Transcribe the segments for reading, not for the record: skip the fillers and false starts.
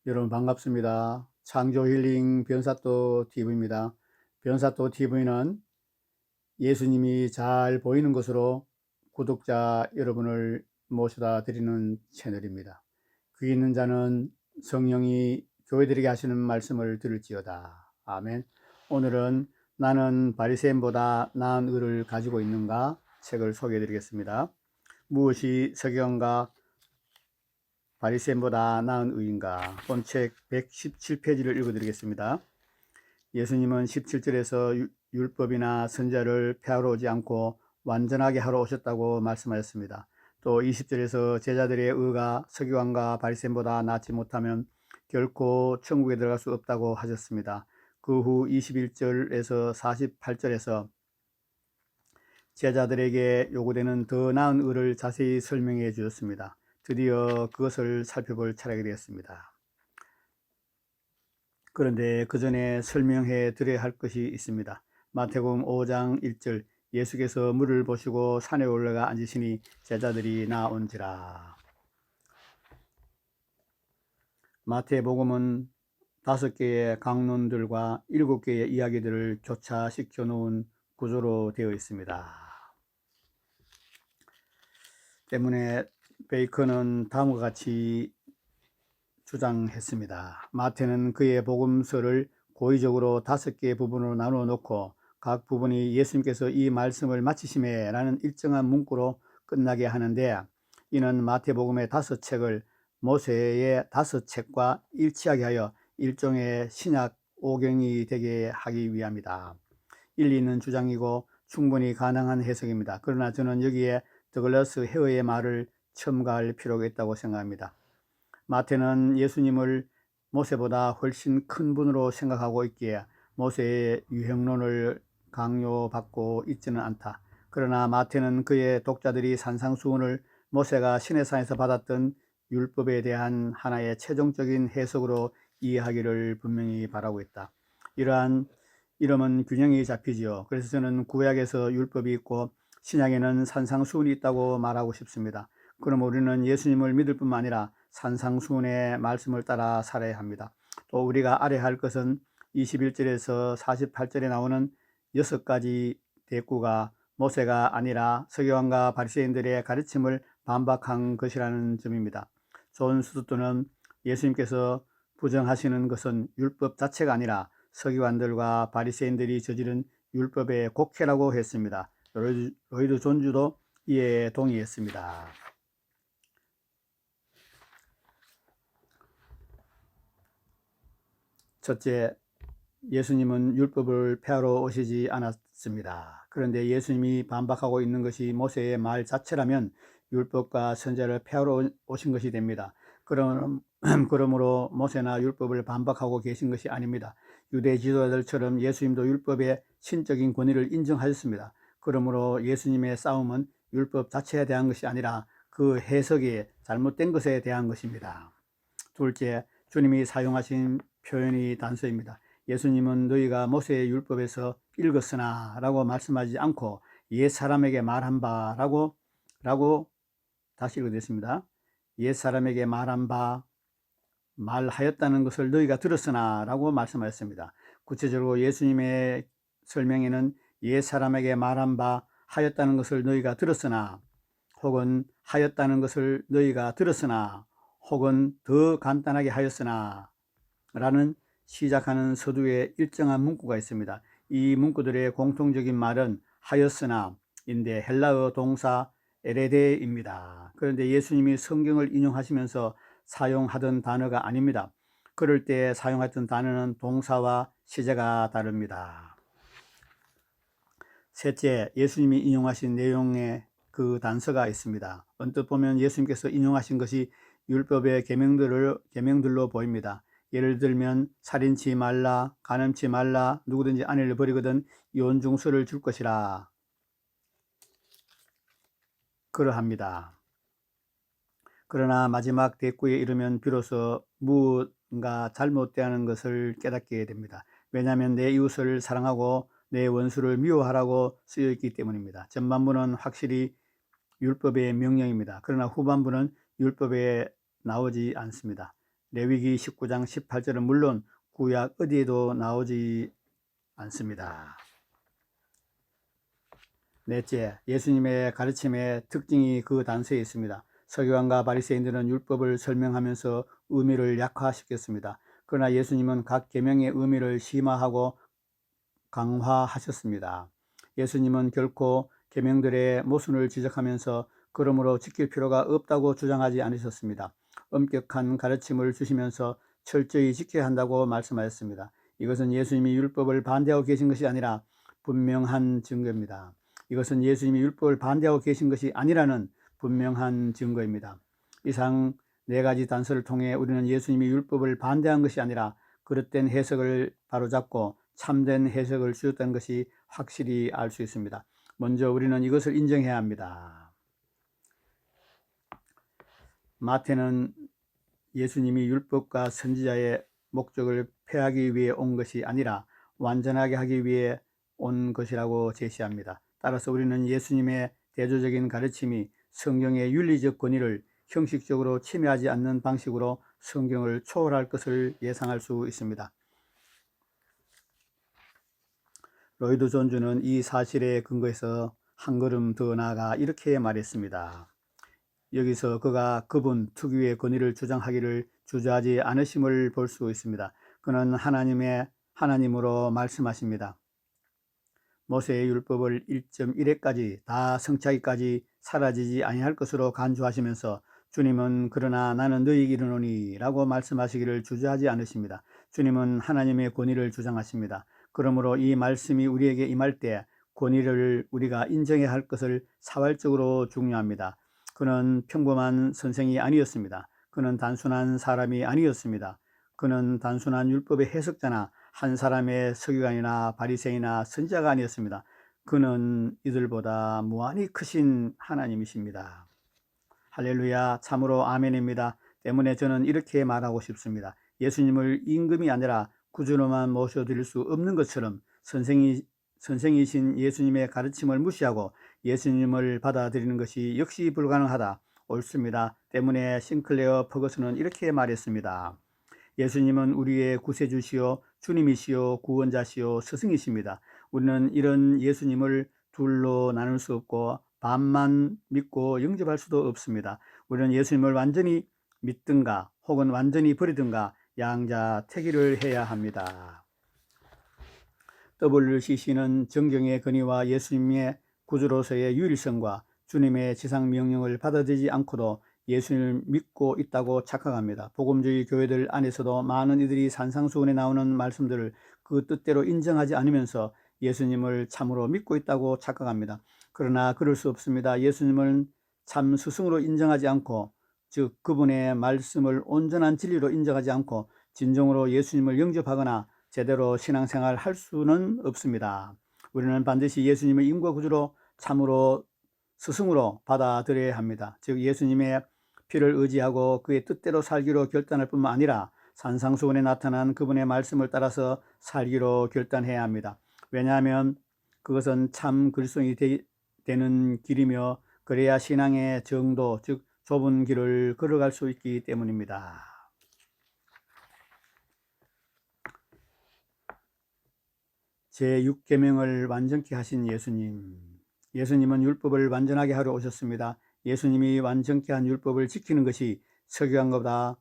여러분 반갑습니다. 창조 힐링 변사또 TV입니다. 변사또 TV는 예수님이 잘 보이는 것으로 구독자 여러분을 모셔다 드리는 채널입니다. 귀 있는 자는 성령이 교회들에게 하시는 말씀을 들을지어다. 아멘. 오늘은 나는 바리새인보다 나은 의를 가지고 있는가 책을 소개해 드리겠습니다. 무엇이 서기관과 바리새인보다 나은 의인가? 본책 117페이지를 읽어드리겠습니다. 예수님은 17절에서 율법이나 선지자를 폐하러 오지 않고 완전하게 하러 오셨다고 말씀하셨습니다. 또 20절에서 제자들의 의가 서기관과 바리새인보다 낫지 못하면 결코 천국에 들어갈 수 없다고 하셨습니다. 그 후 21절에서 48절에서 제자들에게 요구되는 더 나은 의를 자세히 설명해 주셨습니다. 드디어 그것을 살펴볼 차례가 되었습니다. 그런데 그 전에 설명해 드려야 할 것이 있습니다. 마태복음 5장 1절 예수께서 물을 보시고 산에 올라가 앉으시니 제자들이 나온지라. 마태복음은 5개의 강론들과 7개의 이야기들을 교차시켜 놓은 구조로 되어 있습니다. 때문에 베이컨은 다음과 같이 주장했습니다. 마태는 그의 복음서를 고의적으로 5개의 부분으로 나누어 놓고 각 부분이 예수님께서 이 말씀을 마치심에 라는 일정한 문구로 끝나게 하는데, 이는 마태복음의 5책을 모세의 5책과 일치하게 하여 일종의 신약 오경이 되게 하기 위함이다. 일리 있는 주장이고 충분히 가능한 해석입니다. 그러나 저는 여기에 더글라스 헤어의 말을 첨가할 필요가 있다고 생각합니다. 마태는 예수님을 모세보다 훨씬 큰 분으로 생각하고 있기에 모세의 유형론을 강요받고 있지는 않다. 그러나 마태는 그의 독자들이 산상수훈을 모세가 시내산에서 받았던 율법에 대한 하나의 최종적인 해석으로 이해하기를 분명히 바라고 있다. 이러면 균형이 잡히지요. 그래서 저는 구약에서 율법이 있고 신약에는 산상수훈이 있다고 말하고 싶습니다. 그럼 우리는 예수님을 믿을 뿐만 아니라 산상수훈의 말씀을 따라 살아야 합니다. 또 우리가 알아야 할 것은 21절에서 48절에 나오는 6가지 대꾸가 모세가 아니라 서기관과 바리새인들의 가르침을 반박한 것이라는 점입니다. 존 스투트는 예수님께서 부정하시는 것은 율법 자체가 아니라 서기관들과 바리새인들이 저지른 율법의 곡해라고 했습니다. 로이드 존주도 이에 동의했습니다. 첫째, 예수님은 율법을 폐하러 오시지 않았습니다. 그런데 예수님이 반박하고 있는 것이 모세의 말 자체라면 율법과 선지자를 폐하러 오신 것이 됩니다. 그러므로 모세나 율법을 반박하고 계신 것이 아닙니다. 유대 지도자들처럼 예수님도 율법의 신적인 권위를 인정하셨습니다. 그러므로 예수님의 싸움은 율법 자체에 대한 것이 아니라 그 해석이 잘못된 것에 대한 것입니다. 둘째, 주님이 사용하신 표현이 단서입니다. 예수님은 너희가 모세의 율법에서 읽었으나 라고 말씀하지 않고 옛 사람에게 말한 바 라고 다시 읽어드렸습니다. 옛 사람에게 말한 바, 말하였다는 것을 너희가 들었으나 라고 말씀하셨습니다. 구체적으로 예수님의 설명에는 옛 사람에게 말한 바 하였다는 것을 너희가 들었으나, 혹은 하였다는 것을 너희가 들었으나, 혹은 더 간단하게 하였으나 라는 시작하는 서두에 일정한 문구가 있습니다. 이 문구들의 공통적인 말은 하였으나 인데 헬라어 동사 에레데입니다. 그런데 예수님이 성경을 인용하시면서 사용하던 단어가 아닙니다. 그럴 때 사용했던 단어는 동사와 시제가 다릅니다. 셋째, 예수님이 인용하신 내용에 그 단서가 있습니다. 언뜻 보면 예수님께서 인용하신 것이 율법의 계명들로 보입니다. 예를 들면 살인치 말라, 간음치 말라, 누구든지 아내를 버리거든 이혼중서를 줄 것이라 그러합니다. 그러나 마지막 대꾸에 이르면 비로소 무언가 잘못되는 것을 깨닫게 됩니다. 왜냐하면 내 이웃을 사랑하고 내 원수를 미워하라고 쓰여 있기 때문입니다. 전반부는 확실히 율법의 명령입니다. 그러나 후반부는 율법에 나오지 않습니다. 레위기 19장 18절은 물론 구약 어디에도 나오지 않습니다. 넷째, 예수님의 가르침의 특징이 그 단서에 있습니다. 서기관과 바리새인들은 율법을 설명하면서 의미를 약화시켰습니다. 그러나 예수님은 각 계명의 의미를 심화하고 강화하셨습니다. 예수님은 결코 계명들의 모순을 지적하면서 그러므로 지킬 필요가 없다고 주장하지 않으셨습니다. 엄격한 가르침을 주시면서 철저히 지켜야 한다고 말씀하셨습니다. 이것은 예수님이 율법을 반대하고 계신 것이 아니라 분명한 증거입니다. 이것은 예수님이 율법을 반대하고 계신 것이 아니라는 분명한 증거입니다. 이상 네 가지 단서를 통해 우리는 예수님이 율법을 반대한 것이 아니라 그릇된 해석을 바로잡고 참된 해석을 주셨다는 것이 확실히 알 수 있습니다. 먼저 우리는 이것을 인정해야 합니다. 마태는 예수님이 율법과 선지자의 목적을 폐하기 위해 온 것이 아니라 완전하게 하기 위해 온 것이라고 제시합니다. 따라서 우리는 예수님의 대조적인 가르침이 성경의 윤리적 권위를 형식적으로 침해하지 않는 방식으로 성경을 초월할 것을 예상할 수 있습니다. 로이드 존즈는 이 사실에 근거해서 한 걸음 더 나아가 이렇게 말했습니다. 여기서 그가 그분 특유의 권위를 주장하기를 주저하지 않으심을 볼 수 있습니다. 그는 하나님으로 말씀하십니다. 모세의 율법을 1.1회까지 다 성취하기까지 사라지지 아니할 것으로 간주하시면서 주님은 그러나 나는 너희에게 이르노니 라고 말씀하시기를 주저하지 않으십니다. 주님은 하나님의 권위를 주장하십니다. 그러므로 이 말씀이 우리에게 임할 때 권위를 우리가 인정해야 할 것을 사활적으로 중요합니다. 그는 평범한 선생이 아니었습니다. 그는 단순한 사람이 아니었습니다. 그는 단순한 율법의 해석자나 한 사람의 서기관이나 바리새인이나 선지자가 아니었습니다. 그는 이들보다 무한히 크신 하나님이십니다. 할렐루야, 참으로 아멘입니다. 때문에 저는 이렇게 말하고 싶습니다. 예수님을 임금이 아니라 구주로만 모셔드릴 수 없는 것처럼 선생이신 예수님의 가르침을 무시하고 예수님을 받아들이는 것이 역시 불가능하다. 옳습니다. 때문에 싱클레어 퍼거슨은 이렇게 말했습니다. 예수님은 우리의 구세주시요 주님이시요 구원자시요 스승이십니다. 우리는 이런 예수님을 둘로 나눌 수 없고 반만 믿고 영접할 수도 없습니다. 우리는 예수님을 완전히 믿든가 혹은 완전히 버리든가 양자택일을 해야 합니다. WCC는 정경의 권위와 예수님의 구주로서의 유일성과 주님의 지상명령을 받아들이지 않고도 예수님을 믿고 있다고 착각합니다. 복음주의 교회들 안에서도 많은 이들이 산상수훈에 나오는 말씀들을 그 뜻대로 인정하지 않으면서 예수님을 참으로 믿고 있다고 착각합니다. 그러나 그럴 수 없습니다. 예수님을 참 스승으로 인정하지 않고, 즉 그분의 말씀을 온전한 진리로 인정하지 않고 진정으로 예수님을 영접하거나 제대로 신앙생활 할 수는 없습니다. 우리는 반드시 예수님을 임과 구주로 참으로 스승으로 받아들여야 합니다. 즉 예수님의 피를 의지하고 그의 뜻대로 살기로 결단할 뿐만 아니라 산상수훈에 나타난 그분의 말씀을 따라서 살기로 결단해야 합니다. 왜냐하면 그것은 참 그리스도인이 되는 길이며 그래야 신앙의 정도, 즉 좁은 길을 걸어갈 수 있기 때문입니다. 제6계명을 완전케 하신 예수님. 예수님은 율법을 완전하게 하러 오셨습니다. 예수님이 완전케 한 율법을 지키는 것이 서기관과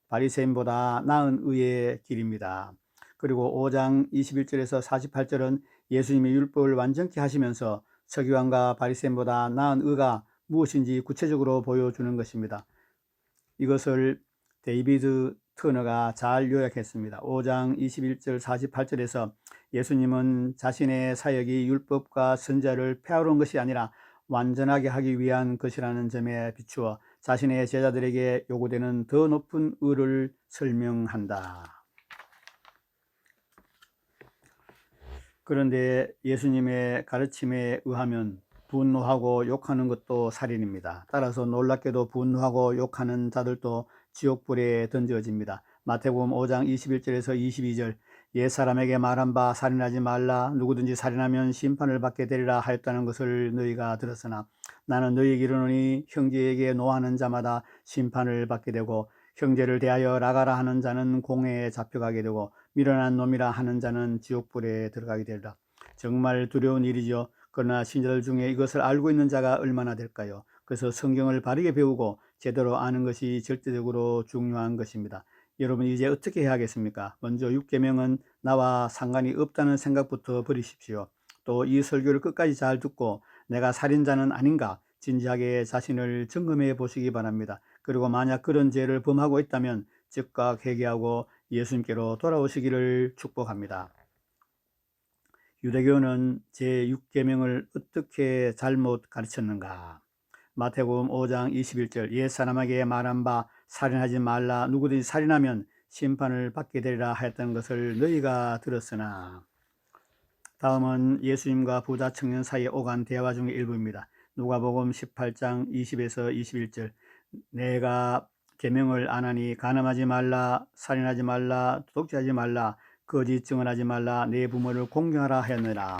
바리새인보다 나은 의의 길입니다. 그리고 5장 21절에서 48절은 예수님이 율법을 완전케 하시면서 서기관과 바리새인보다 나은 의가 무엇인지 구체적으로 보여주는 것입니다. 이것을 데이비드 터너가 잘 요약했습니다. 5장 21절 48절에서 예수님은 자신의 사역이 율법과 선지자를 폐하러 온 것이 아니라 완전하게 하기 위한 것이라는 점에 비추어 자신의 제자들에게 요구되는 더 높은 의를 설명한다. 그런데 예수님의 가르침에 의하면 분노하고 욕하는 것도 살인입니다. 따라서 놀랍게도 분노하고 욕하는 자들도 지옥불에 던져집니다. 마태복음 5장 21절에서 22절 옛사람에게 말한 바 살인하지 말라 누구든지 살인하면 심판을 받게 되리라 하였다는 것을 너희가 들었으나 나는 너희에게 이르노니 형제에게 노하는 자마다 심판을 받게 되고 형제를 대하여 나가라 하는 자는 공회에 잡혀가게 되고 미련한 놈이라 하는 자는 지옥불에 들어가게 되리라. 정말 두려운 일이죠. 그러나 신자들 중에 이것을 알고 있는 자가 얼마나 될까요? 그래서 성경을 바르게 배우고 제대로 아는 것이 절대적으로 중요한 것입니다. 여러분 이제 어떻게 해야겠습니까? 먼저 6계명은 나와 상관이 없다는 생각부터 버리십시오. 또 이 설교를 끝까지 잘 듣고 내가 살인자는 아닌가 진지하게 자신을 점검해 보시기 바랍니다. 그리고 만약 그런 죄를 범하고 있다면 즉각 회개하고 예수님께로 돌아오시기를 축복합니다. 유대교는 제6계명을 어떻게 잘못 가르쳤는가? 마태복음 5장 21절 옛사람에게 말한 바 살인하지 말라 누구든지 살인하면 심판을 받게 되리라 하였던 것을 너희가 들었으나. 다음은 예수님과 부자 청년 사이에 오간 대화 중의 일부입니다. 누가복음 18장 20에서 21절 내가 계명을 안 하니 간음하지 말라 살인하지 말라 도둑질하지 말라 거짓 증언하지 말라 내 부모를 공경하라 하였느라.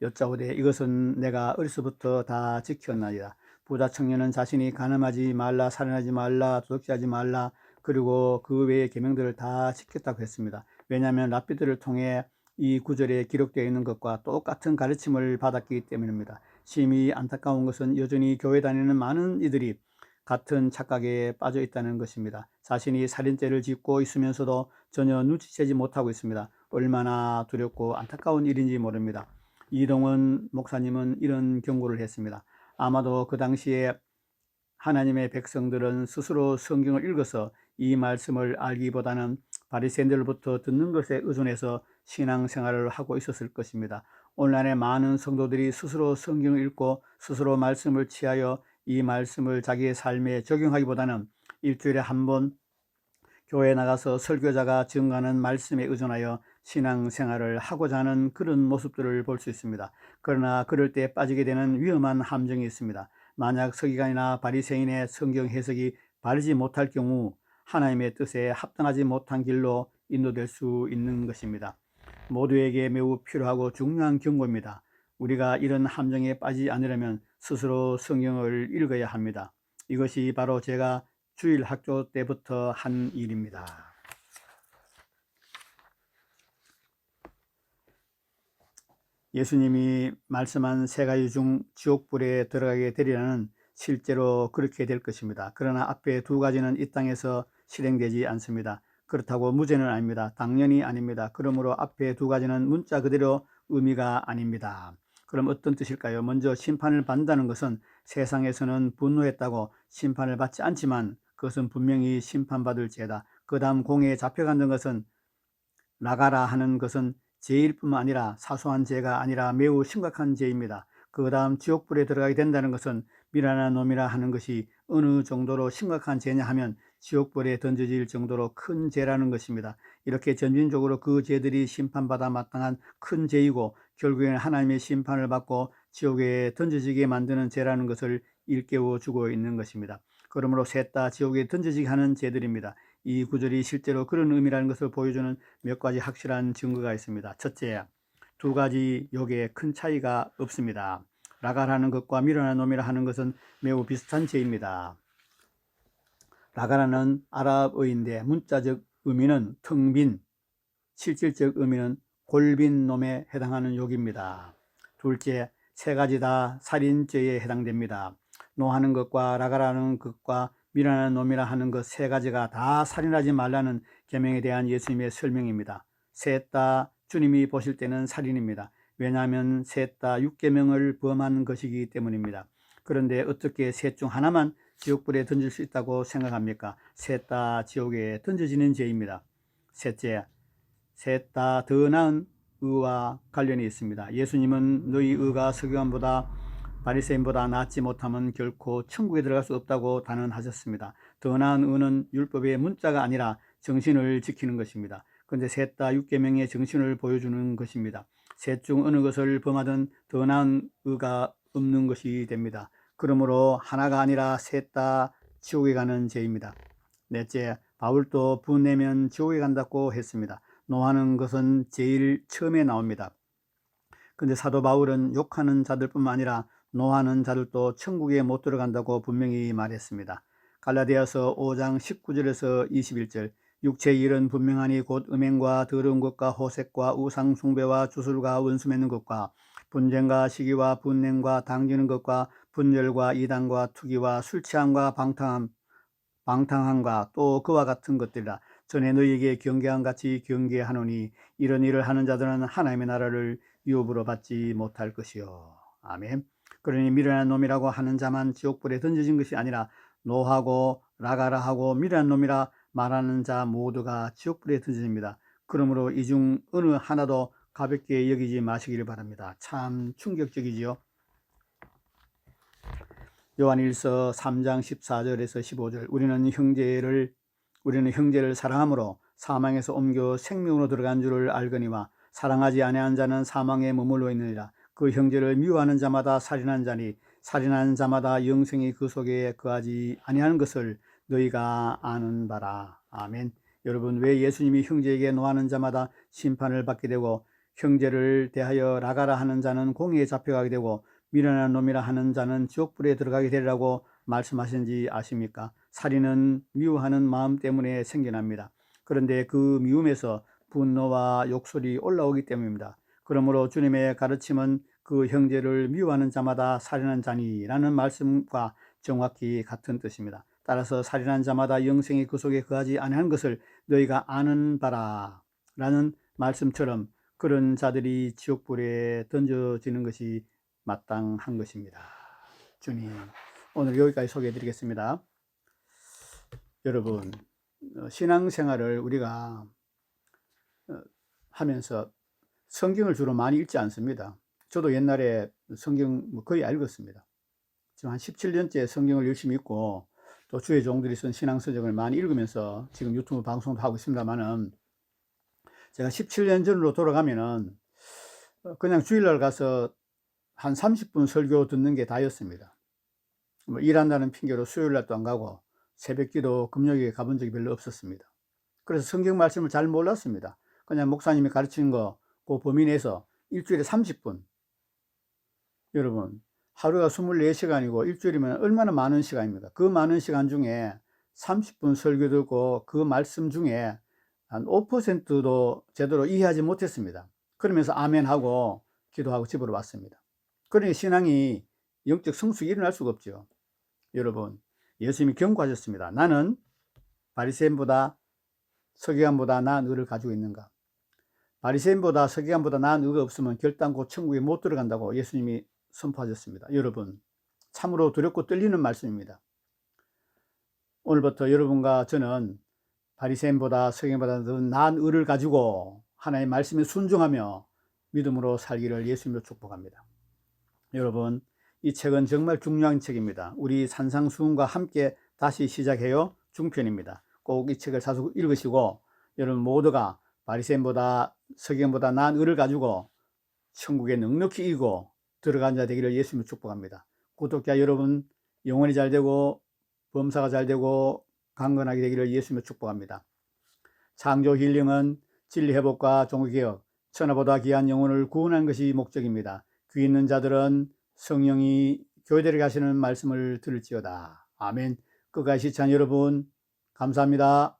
여짜오되 이것은 내가 어려서부터 다 지켰나이다. 부자 청년은 자신이 간음하지 말라 살인하지 말라 도둑질하지 말라 그리고 그 외의 계명들을 다 지켰다고 했습니다. 왜냐하면 랍비들을 통해 이 구절에 기록되어 있는 것과 똑같은 가르침을 받았기 때문입니다. 심히 안타까운 것은 여전히 교회 다니는 많은 이들이 같은 착각에 빠져 있다는 것입니다. 자신이 살인죄를 짓고 있으면서도 전혀 눈치채지 못하고 있습니다. 얼마나 두렵고 안타까운 일인지 모릅니다. 이동원 목사님은 이런 경고를 했습니다. 아마도 그 당시에 하나님의 백성들은 스스로 성경을 읽어서 이 말씀을 알기보다는 바리새인들로부터 듣는 것에 의존해서 신앙생활을 하고 있었을 것입니다. 오늘날의 많은 성도들이 스스로 성경을 읽고 스스로 말씀을 취하여 이 말씀을 자기의 삶에 적용하기보다는 일주일에 한 번 교회에 나가서 설교자가 증거하는 말씀에 의존하여 신앙생활을 하고자 하는 그런 모습들을 볼 수 있습니다. 그러나 그럴 때 빠지게 되는 위험한 함정이 있습니다. 만약 서기관이나 바리새인의 성경 해석이 바르지 못할 경우 하나님의 뜻에 합당하지 못한 길로 인도될 수 있는 것입니다. 모두에게 매우 필요하고 중요한 경고입니다. 우리가 이런 함정에 빠지지 않으려면 스스로 성경을 읽어야 합니다. 이것이 바로 제가 주일 학교 때부터 한 일입니다. 예수님이 말씀한 세 가지 중 지옥불에 들어가게 되리라는 실제로 그렇게 될 것입니다. 그러나 앞에 두 가지는 이 땅에서 실행되지 않습니다. 그렇다고 무죄는 아닙니다. 당연히 아닙니다. 그러므로 앞에 두 가지는 문자 그대로 의미가 아닙니다. 그럼 어떤 뜻일까요? 먼저 심판을 받는다는 것은 세상에서는 분노했다고 심판을 받지 않지만 그것은 분명히 심판받을 죄다. 그 다음 공회에 잡혀간다는 것은 나가라 하는 것은 죄일 뿐만 아니라 사소한 죄가 아니라 매우 심각한 죄입니다. 그 다음 지옥불에 들어가게 된다는 것은 미련한 놈이라 하는 것이 어느 정도로 심각한 죄냐 하면 지옥불에 던져질 정도로 큰 죄라는 것입니다. 이렇게 점진적으로 그 죄들이 심판받아 마땅한 큰 죄이고 결국에는 하나님의 심판을 받고 지옥에 던져지게 만드는 죄라는 것을 일깨워 주고 있는 것입니다. 그러므로 셋 다 지옥에 던져지게 하는 죄들입니다. 이 구절이 실제로 그런 의미라는 것을 보여주는 몇 가지 확실한 증거가 있습니다. 첫째, 두 가지 욕에 큰 차이가 없습니다. 라갈하는 것과 미련한 놈이라 하는 것은 매우 비슷한 죄입니다. 라갈하는 아랍어인데 문자적 의미는 텅 빈, 실질적 의미는 골빈 놈에 해당하는 욕입니다. 둘째, 세 가지 다 살인죄에 해당됩니다. 노하는 것과 라갈하는 것과 미련한 놈이라 하는 것 세 가지가 다 살인하지 말라는 계명에 대한 예수님의 설명입니다. 셋 다 주님이 보실 때는 살인입니다. 왜냐하면 셋 다 6계명을 범한 것이기 때문입니다. 그런데 어떻게 셋 중 하나만 지옥불에 던질 수 있다고 생각합니까? 셋 다 지옥에 던져지는 죄입니다. 셋째, 셋 다 더 나은 의와 관련이 있습니다. 예수님은 너희 의가 서기관보다 바리새인보다 낫지 못하면 결코 천국에 들어갈 수 없다고 단언하셨습니다. 더 나은 의는 율법의 문자가 아니라 정신을 지키는 것입니다. 그런데 셋 다 6계명의 정신을 보여주는 것입니다. 셋 중 어느 것을 범하든 더 나은 의가 없는 것이 됩니다. 그러므로 하나가 아니라 셋 다 지옥에 가는 죄입니다. 넷째, 바울도 분내면 지옥에 간다고 했습니다. 노하는 것은 제일 처음에 나옵니다. 그런데 사도 바울은 욕하는 자들뿐만 아니라 노하는 자들도 천국에 못 들어간다고 분명히 말했습니다. 갈라디아서 5장 19절에서 21절 육체의 일은 분명하니 곧 음행과 더러운 것과 호색과 우상 숭배와 주술과 원수 맺는 것과 분쟁과 시기와 분냄과 당기는 것과 분열과 이단과 투기와 술 취함과 방탕함과 또 그와 같은 것들이라. 전에 너희에게 경계한 같이 경계하노니 이런 일을 하는 자들은 하나님의 나라를 유업으로 받지 못할 것이요. 아멘. 그러니 미련한 놈이라고 하는 자만 지옥불에 던져진 것이 아니라 노하고 라가라하고 미련한 놈이라 말하는 자 모두가 지옥불에 던져집니다. 그러므로 이 중 어느 하나도 가볍게 여기지 마시기를 바랍니다. 참 충격적이지요. 요한일서 3장 14절에서 15절 우리는 형제를 사랑함으로 사망에서 옮겨 생명으로 들어간 줄을 알거니와 사랑하지 아니한 자는 사망에 머물러 있느니라. 그 형제를 미워하는 자마다 살인한 자니 살인하는 자마다 영생이 그 속에 거하지 아니하는 것을 너희가 아는 바라. 아멘. 여러분, 왜 예수님이 형제에게 노하는 자마다 심판을 받게 되고 형제를 대하여 라가라 하는 자는 공의에 잡혀가게 되고 미련한 놈이라 하는 자는 지옥불에 들어가게 되리라고 말씀하신지 아십니까? 살인은 미워하는 마음 때문에 생겨납니다. 그런데 그 미움에서 분노와 욕설이 올라오기 때문입니다. 그러므로 주님의 가르침은 그 형제를 미워하는 자마다 살인한 자니라는 말씀과 정확히 같은 뜻입니다. 따라서 살인한 자마다 영생이 그 속에 거하지 아니하는 것을 너희가 아는 바라 라는 말씀처럼 그런 자들이 지옥불에 던져지는 것이 마땅한 것입니다. 주님, 오늘 여기까지 소개해 드리겠습니다. 여러분, 신앙생활을 우리가 하면서 성경을 주로 많이 읽지 않습니다. 저도 옛날에 성경 거의 안 읽었습니다. 지금 한 17년째 성경을 열심히 읽고 또 주의 종들이 쓴 신앙서적을 많이 읽으면서 지금 유튜브 방송도 하고 있습니다만은 제가 17년 전으로 돌아가면은 그냥 주일날 가서 한 30분 설교 듣는 게 다였습니다. 뭐 일한다는 핑계로 수요일날도 안 가고 새벽기도 금요일에 가본 적이 별로 없었습니다. 그래서 성경 말씀을 잘 몰랐습니다. 그냥 목사님이 가르치는 거 그 범위 내에서 일주일에 30분. 여러분, 하루가 24시간이고 일주일이면 얼마나 많은 시간입니까? 그 많은 시간 중에 30분 설교 듣고 그 말씀 중에 한 5%도 제대로 이해하지 못했습니다. 그러면서 아멘하고 기도하고 집으로 왔습니다. 그러니 신앙이 영적 성숙이 일어날 수가 없죠. 여러분, 예수님이 경고하셨습니다. 나는 바리새인보다 서기관보다 나은 의를 가지고 있는가? 바리새인보다 서기관보다 나은 의가 없으면 결단코 천국에 못 들어간다고 예수님이 선포하셨습니다. 여러분, 참으로 두렵고 떨리는 말씀입니다. 오늘부터 여러분과 저는 바리새인보다 서기관보다 더 나은 의를 가지고 하나님의 말씀에 순종하며 믿음으로 살기를 예수님으로 축복합니다. 여러분, 이 책은 정말 중요한 책입니다. 우리 산상수훈과 함께 다시 시작해요 중편입니다. 꼭 이 책을 사서 읽으시고 여러분 모두가 바리새인보다 서기관보다 나은 의를 가지고 천국에 넉넉히 이기고 들어간 자 되기를 예수님을 축복합니다. 구독자 여러분 영혼이 잘 되고 범사가 잘 되고 강건하게 되기를 예수님을 축복합니다. 창조 힐링은 진리 회복과 종교개혁, 천하보다 귀한 영혼을 구원하는 것이 목적입니다. 귀 있는 자들은 성령이 교회들에게 하시는 말씀을 들을지어다. 아멘. 끝까지 시청한 여러분 감사합니다.